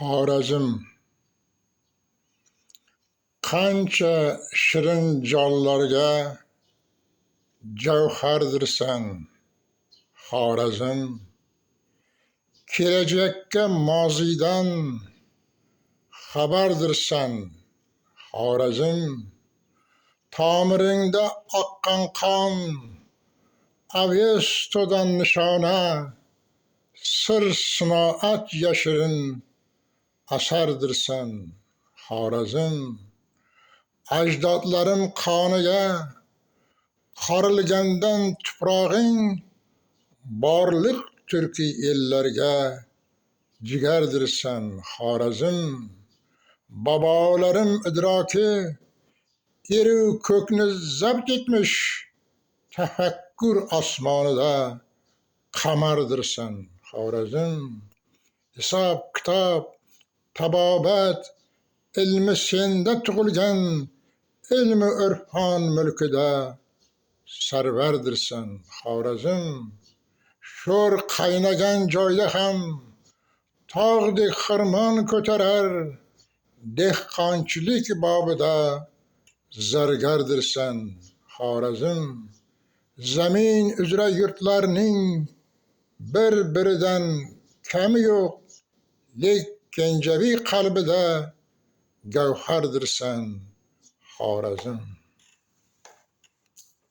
Xorazm, qancha shirin jonlarga javhardirsan. Xorazm, kelajakka mozidan xabardirsan. Xorazm, tomiringda oqqan qon Avestodan nishona, sir sinoat yashirin asardirsan. Xorazm, ajdodlarim qoniga qorilgandan tuprog'ing borliq turki ellarga jigardirsan. Xorazm, bobolarim idroki eru ko'kni zabt etmish tafakkur osmonida qamardirsan. Xorazm, hisob kitob tabobat ilmi senda tug'ilgan ilmi irfon mulkida sarvardirsan. Xorazm, sho'r qaynagan joyda ham tog'dek xirmon ko'tarar dehqonchilik bobida zargardirsan. Xorazm, zamin uzra yurtlarning bir-biridan kami yo'q, lek kenjaviy qalbida gavhardirsan. Xorazm.